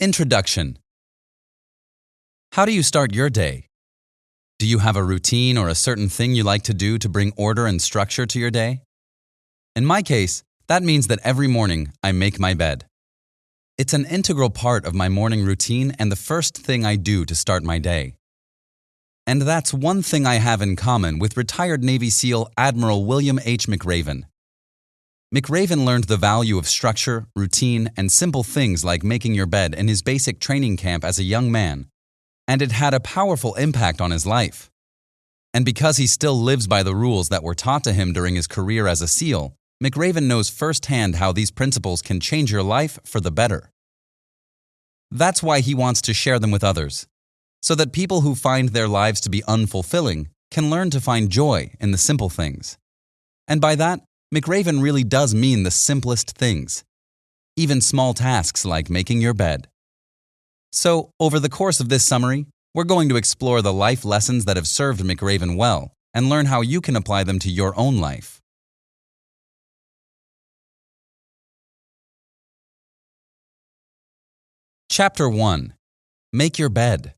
Introduction. How do you start your day? Do you have a routine or a certain thing you like to do to bring order and structure to your day? In my case, that means that every morning I make my bed. It's an integral part of my morning routine and the first thing I do to start my day. And that's one thing I have in common with retired Navy SEAL Admiral William H. McRaven. McRaven learned the value of structure, routine, and simple things like making your bed in his basic training camp as a young man, and it had a powerful impact on his life. And because he still lives by the rules that were taught to him during his career as a SEAL, McRaven knows firsthand how these principles can change your life for the better. That's why he wants to share them with others, so that people who find their lives to be unfulfilling can learn to find joy in the simple things. And by that, McRaven really does mean the simplest things, even small tasks like making your bed. So, over the course of this summary, we're going to explore the life lessons that have served McRaven well and learn how you can apply them to your own life. Chapter 1. Make Your Bed.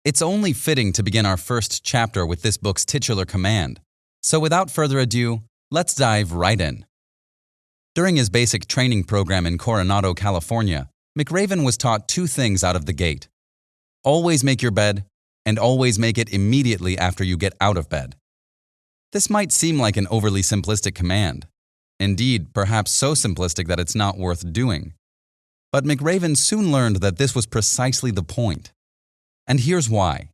It's only fitting to begin our first chapter with this book's titular command. So without further ado, let's dive right in. During his basic training program in Coronado, California, McRaven was taught two things out of the gate. Always make your bed, and always make it immediately after you get out of bed. This might seem like an overly simplistic command. Indeed, perhaps so simplistic that it's not worth doing. But McRaven soon learned that this was precisely the point. And here's why.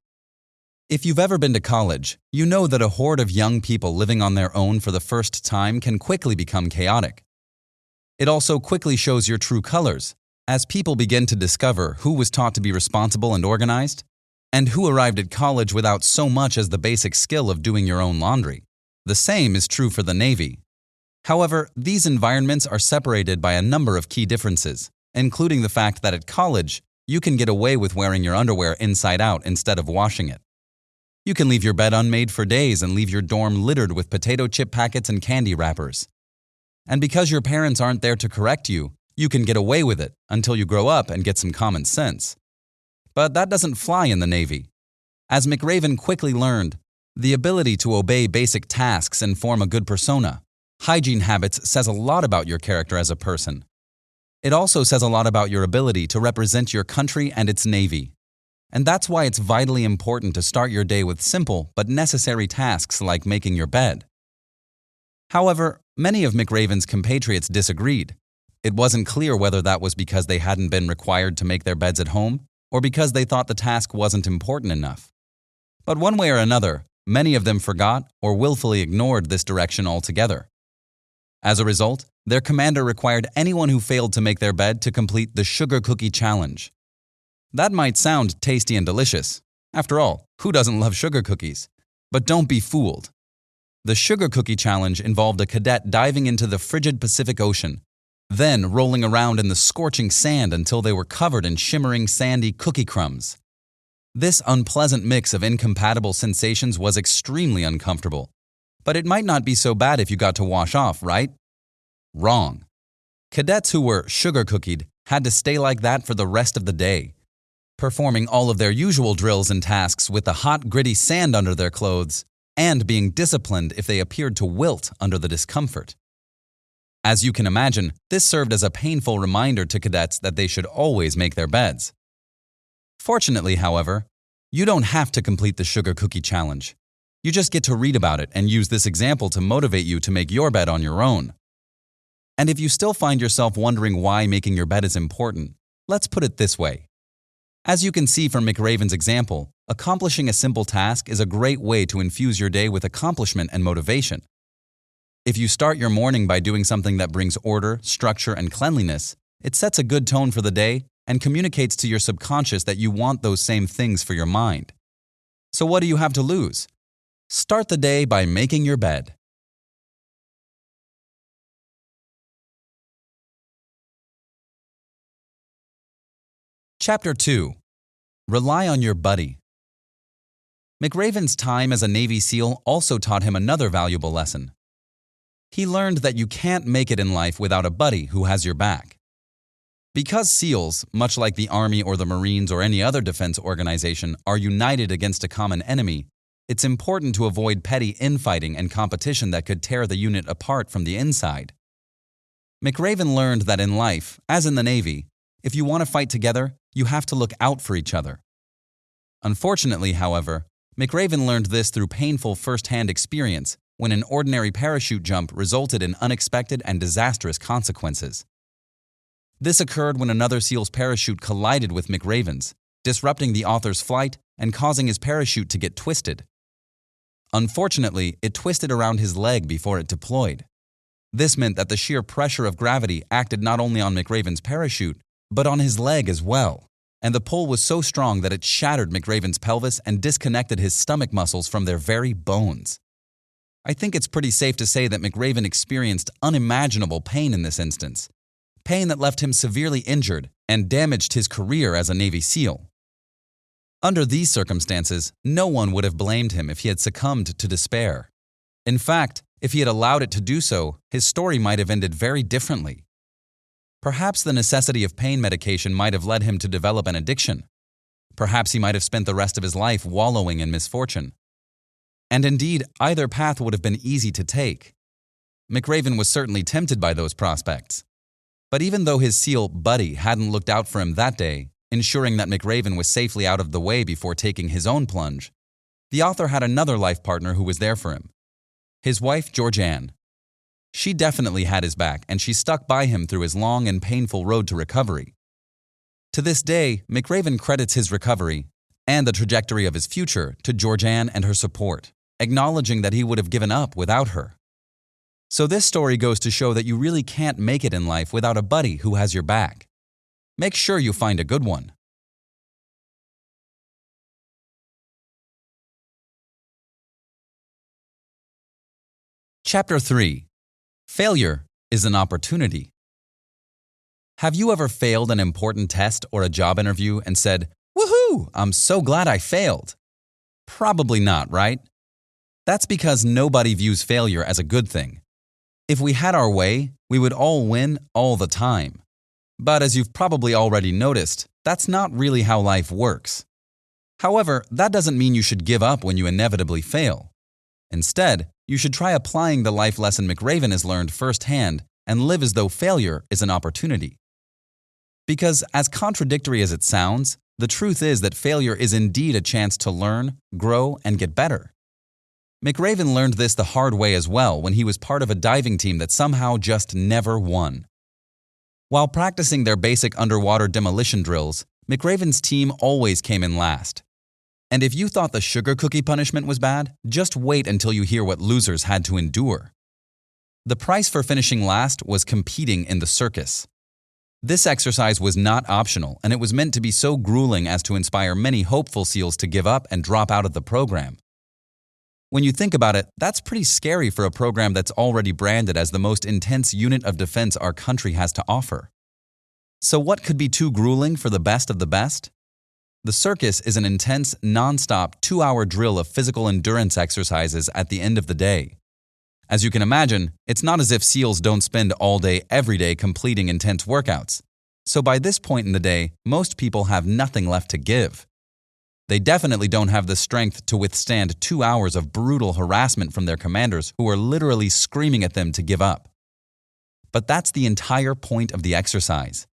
If you've ever been to college, you know that a horde of young people living on their own for the first time can quickly become chaotic. It also quickly shows your true colors, as people begin to discover who was taught to be responsible and organized, and who arrived at college without so much as the basic skill of doing your own laundry. The same is true for the Navy. However, these environments are separated by a number of key differences, including the fact that at college, you can get away with wearing your underwear inside out instead of washing it. You can leave your bed unmade for days and leave your dorm littered with potato chip packets and candy wrappers. And because your parents aren't there to correct you, you can get away with it until you grow up and get some common sense. But that doesn't fly in the Navy. As McRaven quickly learned, the ability to obey basic tasks and form a good persona, hygiene habits, says a lot about your character as a person. It also says a lot about your ability to represent your country and its Navy. And that's why it's vitally important to start your day with simple but necessary tasks like making your bed. However, many of McRaven's compatriots disagreed. It wasn't clear whether that was because they hadn't been required to make their beds at home or because they thought the task wasn't important enough. But one way or another, many of them forgot or willfully ignored this direction altogether. As a result, their commander required anyone who failed to make their bed to complete the sugar cookie challenge. That might sound tasty and delicious. After all, who doesn't love sugar cookies? But don't be fooled. The sugar cookie challenge involved a cadet diving into the frigid Pacific Ocean, then rolling around in the scorching sand until they were covered in shimmering sandy cookie crumbs. This unpleasant mix of incompatible sensations was extremely uncomfortable. But it might not be so bad if you got to wash off, right? Wrong. Cadets who were sugar cookied had to stay like that for the rest of the day, performing all of their usual drills and tasks with the hot, gritty sand under their clothes, and being disciplined if they appeared to wilt under the discomfort. As you can imagine, this served as a painful reminder to cadets that they should always make their beds. Fortunately, however, you don't have to complete the sugar cookie challenge. You just get to read about it and use this example to motivate you to make your bed on your own. And if you still find yourself wondering why making your bed is important, let's put it this way. As you can see from McRaven's example, accomplishing a simple task is a great way to infuse your day with accomplishment and motivation. If you start your morning by doing something that brings order, structure, and cleanliness, it sets a good tone for the day and communicates to your subconscious that you want those same things for your mind. So what do you have to lose? Start the day by making your bed. Chapter 2. Rely on your buddy. McRaven's time as a Navy SEAL also taught him another valuable lesson. He learned that you can't make it in life without a buddy who has your back. Because SEALs, much like the Army or the Marines or any other defense organization, are united against a common enemy, it's important to avoid petty infighting and competition that could tear the unit apart from the inside. McRaven learned that in life, as in the Navy, if you want to fight together, you have to look out for each other. Unfortunately, however, McRaven learned this through painful first-hand experience when an ordinary parachute jump resulted in unexpected and disastrous consequences. This occurred when another SEAL's parachute collided with McRaven's, disrupting the author's flight and causing his parachute to get twisted. Unfortunately, it twisted around his leg before it deployed. This meant that the sheer pressure of gravity acted not only on McRaven's parachute, but on his leg as well, and the pull was so strong that it shattered McRaven's pelvis and disconnected his stomach muscles from their very bones. I think it's pretty safe to say that McRaven experienced unimaginable pain in this instance, pain that left him severely injured and damaged his career as a Navy SEAL. Under these circumstances, no one would have blamed him if he had succumbed to despair. In fact, if he had allowed it to do so, his story might have ended very differently. Perhaps the necessity of pain medication might have led him to develop an addiction. Perhaps he might have spent the rest of his life wallowing in misfortune. And indeed, either path would have been easy to take. McRaven was certainly tempted by those prospects. But even though his SEAL buddy hadn't looked out for him that day, ensuring that McRaven was safely out of the way before taking his own plunge, the author had another life partner who was there for him. His wife, Georgianne. She definitely had his back, and she stuck by him through his long and painful road to recovery. To this day, McRaven credits his recovery and the trajectory of his future to Georgianne and her support, acknowledging that he would have given up without her. So this story goes to show that you really can't make it in life without a buddy who has your back. Make sure you find a good one. Chapter 3. Failure is an opportunity. Have you ever failed an important test or a job interview and said, "Woohoo! I'm so glad I failed"? Probably not, right? That's because nobody views failure as a good thing. If we had our way, we would all win all the time. But as you've probably already noticed, that's not really how life works. However, that doesn't mean you should give up when you inevitably fail. Instead, you should try applying the life lesson McRaven has learned firsthand and live as though failure is an opportunity. Because as contradictory as it sounds, the truth is that failure is indeed a chance to learn, grow, and get better. McRaven learned this the hard way as well when he was part of a diving team that somehow just never won. While practicing their basic underwater demolition drills, McRaven's team always came in last. And if you thought the sugar cookie punishment was bad, just wait until you hear what losers had to endure. The price for finishing last was competing in the circus. This exercise was not optional, and it was meant to be so grueling as to inspire many hopeful SEALs to give up and drop out of the program. When you think about it, that's pretty scary for a program that's already branded as the most intense unit of defense our country has to offer. So what could be too grueling for the best of the best? The Circus is an intense, non-stop 2-hour drill of physical endurance exercises at the end of the day. As you can imagine, it's not as if SEALs don't spend all day every day completing intense workouts. So by this point in the day, most people have nothing left to give. They definitely don't have the strength to withstand 2 hours of brutal harassment from their commanders who are literally screaming at them to give up. But that's the entire point of the exercise.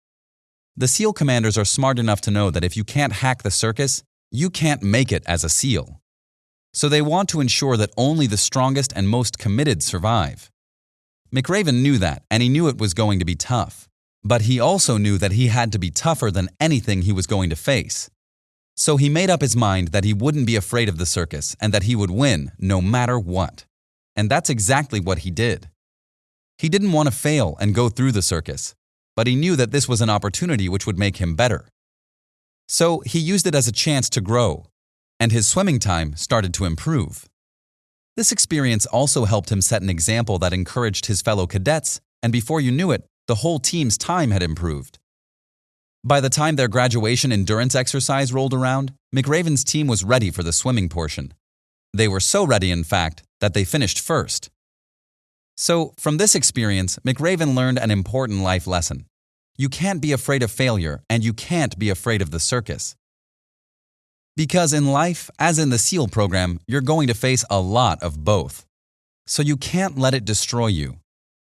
The SEAL commanders are smart enough to know that if you can't hack the circus, you can't make it as a SEAL. So they want to ensure that only the strongest and most committed survive. McRaven knew that, and he knew it was going to be tough. But he also knew that he had to be tougher than anything he was going to face. So he made up his mind that he wouldn't be afraid of the circus and that he would win no matter what. And that's exactly what he did. He didn't want to fail and go through the circus, but he knew that this was an opportunity which would make him better. So he used it as a chance to grow, and his swimming time started to improve. This experience also helped him set an example that encouraged his fellow cadets, and before you knew it, the whole team's time had improved. By the time their graduation endurance exercise rolled around, McRaven's team was ready for the swimming portion. They were so ready, in fact, that they finished first. So, from this experience, McRaven learned an important life lesson. You can't be afraid of failure, and you can't be afraid of the circus. Because in life, as in the SEAL program, you're going to face a lot of both. So you can't let it destroy you.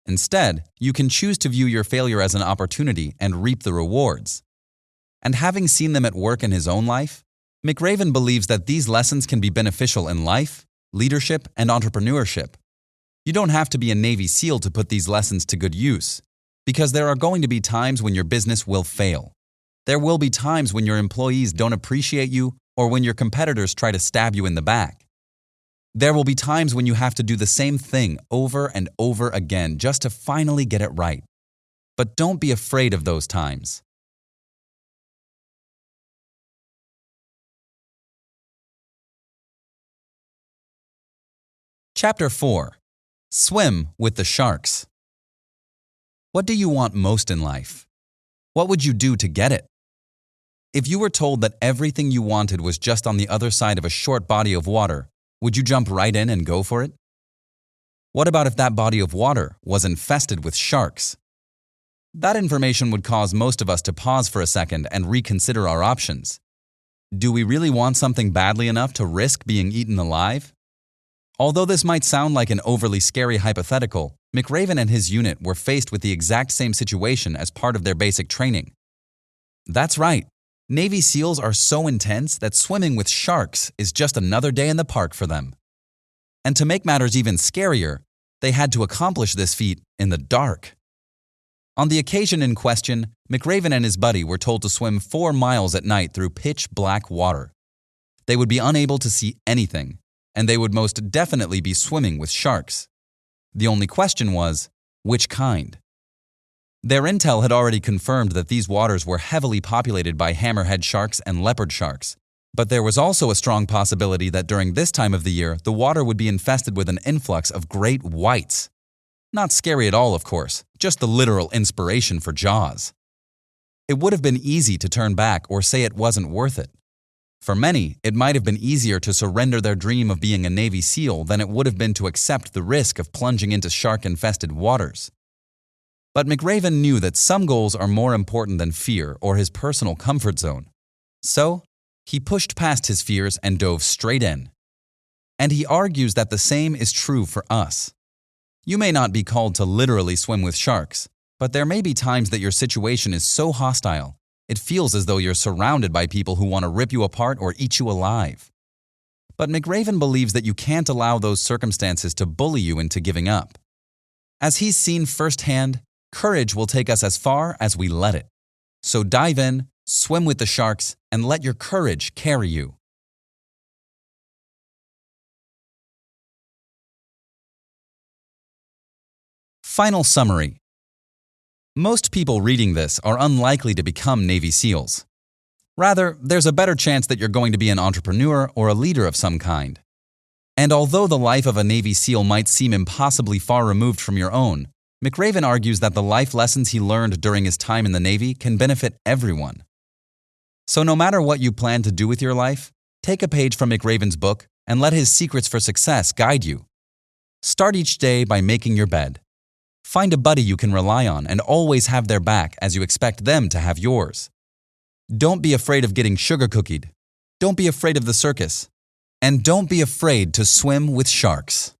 Instead, you can choose to view your failure as an opportunity and reap the rewards. And having seen them at work in his own life, McRaven believes that these lessons can be beneficial in life, leadership, and entrepreneurship. You don't have to be a Navy SEAL to put these lessons to good use, because there are going to be times when your business will fail. There will be times when your employees don't appreciate you or when your competitors try to stab you in the back. There will be times when you have to do the same thing over and over again just to finally get it right. But don't be afraid of those times. Chapter 4. Swim with the Sharks. What do you want most in life? What would you do to get it? If you were told that everything you wanted was just on the other side of a short body of water, would you jump right in and go for it? What about if that body of water was infested with sharks? That information would cause most of us to pause for a second and reconsider our options. Do we really want something badly enough to risk being eaten alive? Although this might sound like an overly scary hypothetical, McRaven and his unit were faced with the exact same situation as part of their basic training. That's right. Navy SEALs are so intense that swimming with sharks is just another day in the park for them. And to make matters even scarier, they had to accomplish this feat in the dark. On the occasion in question, McRaven and his buddy were told to swim 4 miles at night through pitch black water. They would be unable to see anything, and they would most definitely be swimming with sharks. The only question was, which kind? Their intel had already confirmed that these waters were heavily populated by hammerhead sharks and leopard sharks, but there was also a strong possibility that during this time of the year, the water would be infested with an influx of great whites. Not scary at all, of course, just the literal inspiration for Jaws. It would have been easy to turn back or say it wasn't worth it. For many, it might have been easier to surrender their dream of being a Navy SEAL than it would have been to accept the risk of plunging into shark-infested waters. But McRaven knew that some goals are more important than fear or his personal comfort zone. So, he pushed past his fears and dove straight in. And he argues that the same is true for us. You may not be called to literally swim with sharks, but there may be times that your situation is so hostile, it feels as though you're surrounded by people who want to rip you apart or eat you alive. But McRaven believes that you can't allow those circumstances to bully you into giving up. As he's seen firsthand, courage will take us as far as we let it. So dive in, swim with the sharks, and let your courage carry you. Final summary. Most people reading this are unlikely to become Navy SEALs. Rather, there's a better chance that you're going to be an entrepreneur or a leader of some kind. And although the life of a Navy SEAL might seem impossibly far removed from your own, McRaven argues that the life lessons he learned during his time in the Navy can benefit everyone. So no matter what you plan to do with your life, take a page from McRaven's book and let his secrets for success guide you. Start each day by making your bed. Find a buddy you can rely on and always have their back as you expect them to have yours. Don't be afraid of getting sugar cookied. Don't be afraid of the circus. And don't be afraid to swim with sharks.